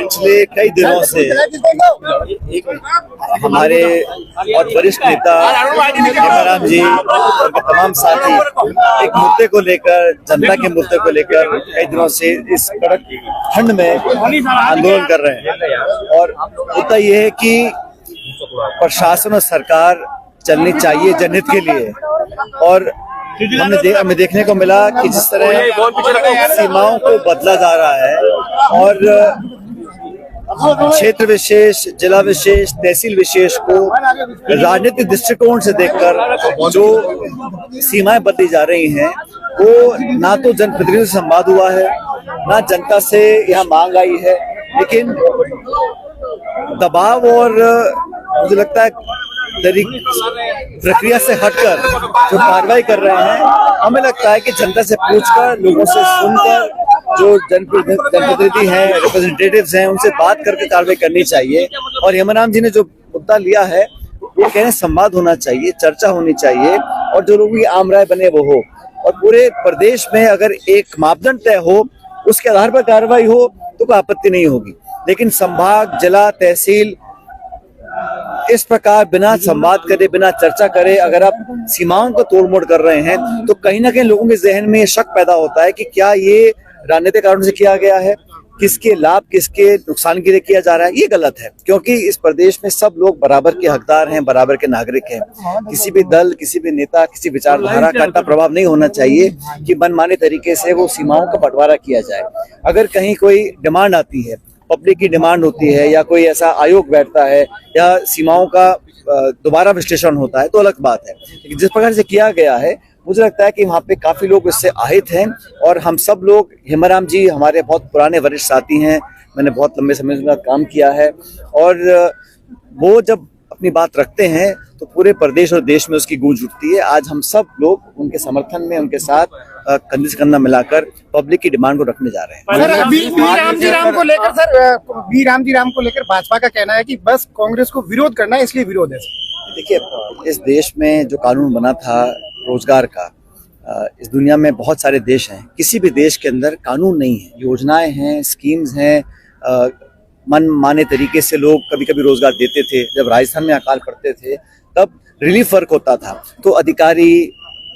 पिछले कई दिनों से एक हमारे और वरिष्ठ नेता हेमाराम जी और तमाम साथी एक मुद्दे को लेकर, जनता के मुद्दे को लेकर कई दिनों से इस कड़क ठंड में आंदोलन कर रहे हैं। और मुद्दा ये है कि प्रशासन और सरकार चलनी चाहिए जनहित के लिए। और हमें देखने को मिला कि जिस तरह सीमाओं को बदला जा रहा है और क्षेत्र विशेष, जिला विशेष, तहसील विशेष को राजनीतिक दृष्टिकोण से देखकर जो सीमाएं बदली जा रही हैं, वो ना तो जनप्रतिनिधियों से संवाद हुआ है, ना जनता से यहाँ मांग आई है, लेकिन दबाव और मुझे लगता है प्रक्रिया से हटकर जो कार्रवाई कर रहे हैं, हमें लगता है कि जनता से पूछकर, लोगों से सुनकर, जो जनप्रतिनिधि हैं, रिप्रेजेंटेटिव्स हैं, उनसे बात करके कार्रवाई करनी चाहिए। और हेमाराम जी ने जो मुद्दा लिया है, वो कह रहे संवाद होना चाहिए, चर्चा होनी चाहिए और जो लोग आम राय बने वो हो। और पूरे प्रदेश में अगर एक मापदंड तय हो, उसके आधार पर कार्रवाई हो तो कोई आपत्ति नहीं होगी। लेकिन संभाग, जिला, तहसील इस प्रकार बिना संवाद करे, बिना चर्चा करे अगर आप सीमाओं को तोड़ मोड़ कर रहे हैं, तो कहीं ना कहीं लोगों के जहन में शक पैदा होता है कि क्या ये राजनीतिक कारणों से किया गया है, किसके लाभ, किसके नुकसान के लिए किया जा रहा है। ये गलत है, क्योंकि इस प्रदेश में सब लोग बराबर के हकदार हैं, बराबर के नागरिक हैं। किसी भी दल, किसी भी नेता, किसी विचारधारा का इतना प्रभाव नहीं होना चाहिए कि मनमाने तरीके से वो सीमाओं का बंटवारा किया जाए। अगर कहीं कोई डिमांड आती है, पब्लिक की डिमांड होती है, या कोई ऐसा आयोग बैठता है, या सीमाओं का दोबारा विश्लेषण होता है, तो अलग बात है। लेकिन जिस प्रकार से किया गया है, मुझे लगता है कि वहाँ पे काफी लोग इससे आहित हैं। और हम सब लोग, हेमाराम जी हमारे बहुत पुराने वरिष्ठ साथी हैं, मैंने बहुत लंबे समय से काम किया है, और वो जब अपनी बात रखते हैं तो पूरे प्रदेश और देश में उसकी गूंज उठती है। आज हम सब लोग उनके समर्थन में, उनके साथ कंधे से कंधा मिलाकर पब्लिक की डिमांड को रखने जा रहे हैं। सर, वी राम जी राम को लेकर भाजपा का कहना है कि बस कांग्रेस को विरोध करना है, इसलिए विरोध है। देखिए, इस देश में जो कानून बना था रोजगार का, इस दुनिया में बहुत सारे देश हैं, किसी भी देश के अंदर कानून नहीं है, योजनाएं हैं, स्कीम्स हैं, मन माने तरीके से लोग कभी कभी रोजगार देते थे। जब राजस्थान में अकाल पड़ते थे तब रिलीफ वर्क होता था, तो अधिकारी,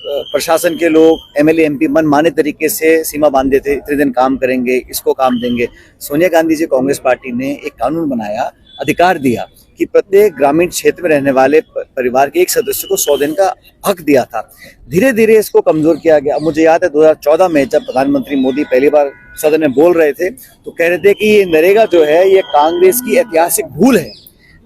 प्रशासन के लोग, एमएलए, एमपी मन माने तरीके से सीमा बांधते थे, इतने दिन काम करेंगे, इसको काम देंगे। सोनिया गांधी जी, कांग्रेस पार्टी ने एक कानून बनाया, अधिकार दिया कि प्रत्येक ग्रामीण क्षेत्र में रहने वाले परिवार के एक सदस्य को 100 दिन का हक दिया था। धीरे धीरे इसको कमजोर किया गया। मुझे याद है 2014 में जब प्रधानमंत्री मोदी पहली बार सदन में बोल रहे थे, तो कह रहे थे कि ये नरेगा जो है, ये कांग्रेस की ऐतिहासिक भूल है।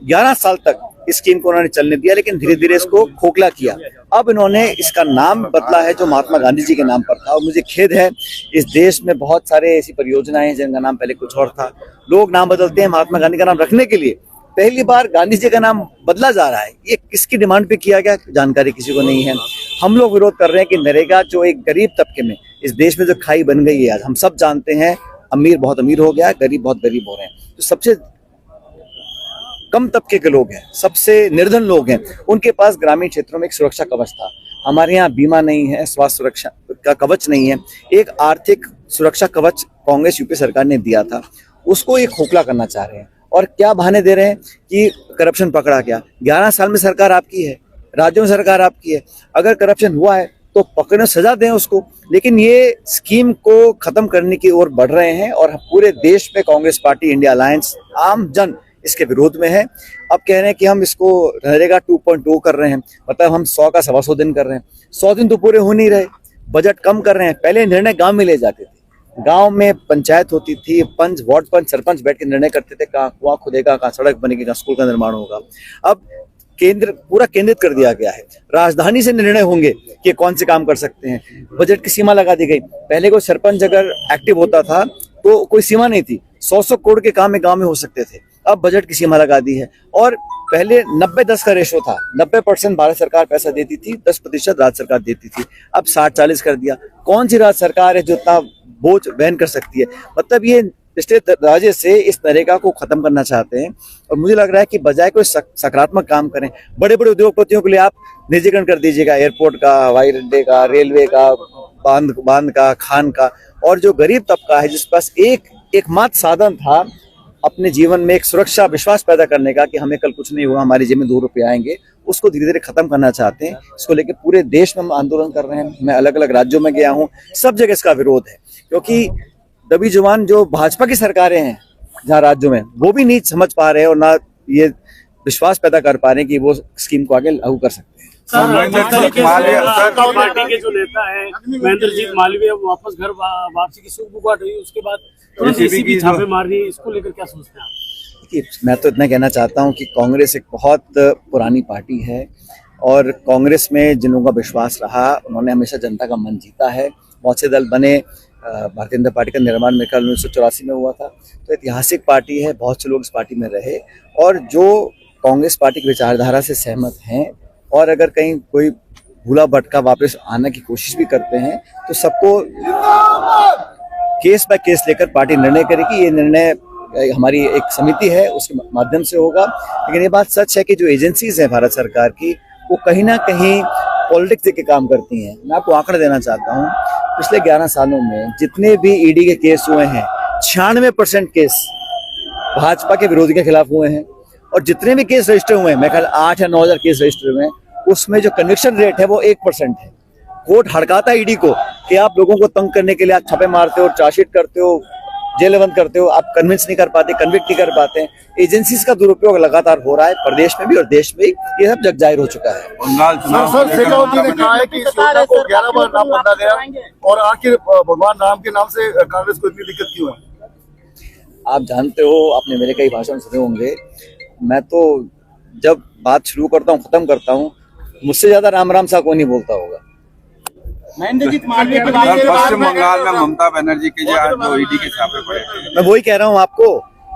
11 साल तक इस स्कीम को उन्होंने चलने दिया, लेकिन धीरे धीरे इसको खोखला किया। अब इन्होंने इसका नाम बदला है, जो महात्मा गांधी जी के नाम पर था। और मुझे खेद है, इस देश में बहुत सारे ऐसी परियोजनाएं हैं जिनका नाम पहले कुछ और था। लोग नाम बदलते हैं महात्मा गांधी का नाम रखने के लिए, पहली बार गांधी जी का नाम बदला जा रहा है। ये किसकी डिमांड पे किया गया, जानकारी किसी को नहीं है। हम लोग विरोध कर रहे हैं कि नरेगा जो एक गरीब तबके में, इस देश में जो खाई बन गई है, आज हम सब जानते हैं, अमीर बहुत अमीर हो गया, गरीब बहुत गरीब हो रहे हैं। तो सबसे कम तबके के लोग हैं, सबसे निर्धन लोग हैं, उनके पास ग्रामीण क्षेत्रों में एक सुरक्षा कवच था। हमारे यहाँ बीमा नहीं है, स्वास्थ्य सुरक्षा का कवच नहीं है। एक आर्थिक सुरक्षा कवच कांग्रेस यूपी सरकार ने दिया था, उसको ये खोखला करना चाह रहे हैं। और क्या बहाने दे रहे हैं कि करप्शन पकड़ा गया। 11 साल में सरकार आपकी है, राज्यों में सरकार आपकी है, अगर करप्शन हुआ है तो पकड़ने सजा दें उसको। लेकिन ये स्कीम को खत्म करने की ओर बढ़ रहे हैं, और पूरे देश में कांग्रेस पार्टी, इंडिया अलायंस, आम जन इसके विरोध में है। अब कह रहे हैं कि हम इसको नरेगा 2.0 कर रहे हैं, मतलब हम 100 का 125 दिन कर रहे हैं। 100 दिन तो पूरे हो नहीं रहे, बजट कम कर रहे हैं। पहले निर्णय गांव में ले जाते थे, गांव में पंचायत होती थी, पंच, वार्ड पंच, सरपंच बैठ के निर्णय करते थे, कहाँ कुआं खुदेगा, कहाँ सड़क बनेगी, कहाँ स्कूल का निर्माण होगा। अब केंद्र पूरा केंद्रित कर दिया गया है, राजधानी से निर्णय होंगे कि कौन से काम कर सकते हैं। बजट की सीमा लगा दी गई। पहले कोई सरपंच अगर एक्टिव होता था तो कोई सीमा नहीं थी, 100 करोड़ के काम में गांव में हो सकते थे। अब बजट की सीमा लगा दी है। और पहले 90-10 का रेशो था, 90% भारत सरकार पैसा देती थी, 10% राज्य सरकार देती थी। अब 60-40 कर दिया। कौन सी राज्य सरकार है जो इतना बोझ वहन कर सकती है? मतलब ये पिछले राज्य से इस नरेगा को खत्म करना चाहते हैं। और मुझे लग रहा है कि बजाय कोई सकारात्मक काम करें, बड़े बड़े उद्योगपतियों के लिए आप निजीकरण कर दीजिएगा, एयरपोर्ट का, हवाई अड्डे का, रेलवे का, बांध का, खान का। और जो गरीब तबका है, जिस पास एकमात्र साधन था अपने जीवन में एक सुरक्षा विश्वास पैदा करने का कि हमें कल कुछ नहीं हुआ, हमारी जेब में 2 रुपये आएंगे, उसको धीरे धीरे खत्म करना चाहते हैं। इसको लेकर पूरे देश में हम आंदोलन कर रहे हैं। मैं अलग अलग राज्यों में गया हूँ, सब जगह इसका विरोध है, क्योंकि दबी जुबान जो भाजपा की सरकारें हैं जहाँ राज्यों में, वो भी नहीं समझ पा रहे हैं और ना ये विश्वास पैदा कर पा रहे हैं कि वो स्कीम को आगे लागू कर सकते हैं। पार्टी के जो नेता है महेंद्रजीत मालवीय वापस घर वापसी की सुगबुगाहट हुई, उसके बाद तुरंत एसीबी छापेमारी, इसको लेकर क्या सोचते हैं आप? देखिए, मैं तो इतना कहना चाहता हूँ कि कांग्रेस एक बहुत पुरानी पार्टी है और कांग्रेस में जिन लोगों का विश्वास रहा, उन्होंने हमेशा जनता का मन जीता है। बहुत से दल बने, भारतीय जनता पार्टी का निर्माण मेरे ख्याल 1984 में हुआ था, तो ऐतिहासिक पार्टी है, बहुत से लोग इस पार्टी में रहे और जो कांग्रेस पार्टी की विचारधारा से सहमत हैं और अगर कहीं कोई भूला भटका वापस आने की कोशिश भी करते हैं तो सबको केस बाय केस लेकर पार्टी निर्णय करेगी। ये निर्णय हमारी एक समिति है, उसके माध्यम से होगा। लेकिन ये बात सच है कि जो एजेंसीज हैं भारत सरकार की, वो कहीं ना कहीं पॉलिटिक्स देके काम करती हैं। मैं आपको आंकड़ा देना चाहता हूँ, पिछले 11 सालों में जितने भी ईडी के केस हुए हैं, 96% केस भाजपा के विरोधी के खिलाफ हुए हैं और जितने भी केस रजिस्टर हुए हैं, मैं ख्याल 8 या 9 हजार केस रजिस्टर हुए हैं, उसमें जो कन्विक्शन रेट है वो 1% है। कोर्ट हड़काता है ईडी को कि आप लोगों को तंग करने के लिए आप छापे मारते हो, चार्जशीट करते हो, जेल बंद करते हो, आप कन्विंस नहीं कर पाते, कन्विक्ट नहीं कर पाते। एजेंसीज का दुरुपयोग लगातार हो रहा है, प्रदेश में भी और देश में भी, ये सब जग जाहिर हो चुका है। बंगाल चुनाव सर शेखावत ने कहा है कि इस योजना को 11 बार नाम बदला गया और आखिर भगवान राम के नाम से कांग्रेस को इतनी दिक्कत क्यों है? आप जानते हो, आपने मेरे कई भाषण सुने होंगे, मैं तो जब बात शुरू करता हूँ खत्म करता हूँ, मुझसे ज्यादा राम राम सा कोई नहीं बोलता होगा। महेंद्रजीत मालवीय के पश्चिम बंगाल में ममता बनर्जी के जो ईडी के छापे पड़े थे, मैं वही कह रहा हूँ आपको,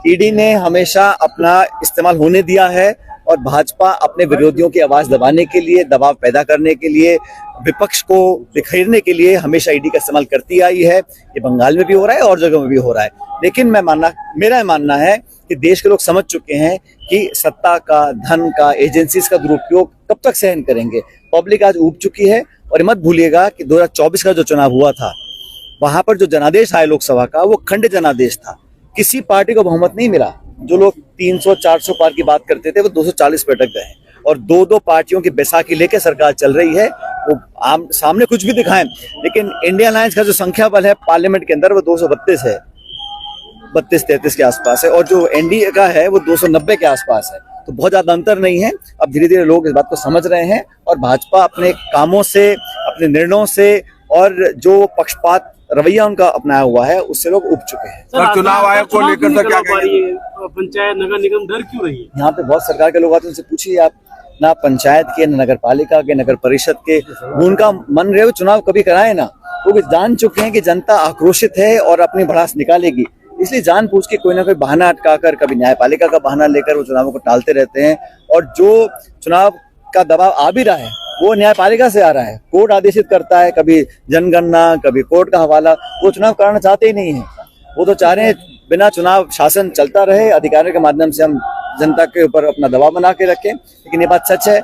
ईडी ने हमेशा अपना इस्तेमाल होने दिया है और भाजपा अपने विरोधियों की आवाज दबाने के लिए, दबाव पैदा करने के लिए, विपक्ष को बिखेरने के लिए हमेशा ईडी का इस्तेमाल करती आई है। ये बंगाल में भी हो रहा है और जगह में भी हो रहा है। लेकिन मेरा मानना है कि देश के लोग समझ चुके हैं कि सत्ता का, धन का, एजेंसीज का दुरुपयोग कब तक सहन करेंगे। पब्लिक आज उठ चुकी है और मत भूलिएगा कि 2024 का जो चुनाव हुआ था, वहां पर जो जनादेश आया लोकसभा का, वो खंड जनादेश था। किसी पार्टी को बहुमत नहीं मिला। जो लोग 300-400 पार की बात करते थे, वो 240 पे अटक गए और 2-2 पार्टियों की बैसाखी लेके सरकार चल रही है। वो सामने कुछ भी दिखाएं, लेकिन इंडिया अलायंस का जो संख्या बल है पार्लियामेंट के अंदर, वो 232 है, 32-33 के आसपास है और जो एनडीए का है वो 290 के आसपास है। तो बहुत ज्यादा अंतर नहीं है। अब धीरे धीरे लोग इस बात को समझ रहे हैं और भाजपा अपने कामों से, अपने निर्णयों से और जो पक्षपात रवैया उनका अपनाया हुआ है, उससे लोग उब चुके हैं। सर, चुनाव आयोग को लेकर तो क्या कहेंगे? पंचायत नगर निगम डर क्यों रही है? यहाँ पे बहुत सरकार के लोग आते हैं, उनसे पूछिए आप, ना पंचायत के, ना नगर पालिका के, नगर परिषद के, उनका मन रहे वो चुनाव कभी कराए ना। वो जान चुके हैं कि जनता आक्रोशित है और अपनी भड़ास निकालेगी, इसलिए जानबूझ के कोई ना कोई बहाना अटकाकर, कभी न्यायपालिका का बहाना लेकर वो चुनावों को टालते रहते हैं। और जो चुनाव का दबाव आ भी रहा है, वो न्यायपालिका से आ रहा है, कोर्ट आदेशित करता है, कभी जनगणना, कभी कोर्ट का हवाला। वो चुनाव कराना चाहते ही नहीं है। वो तो चाह रहे हैं बिना चुनाव शासन चलता रहे, अधिकारियों के माध्यम से हम जनता के ऊपर अपना दबाव बना के रखें। लेकिन ये बात सच है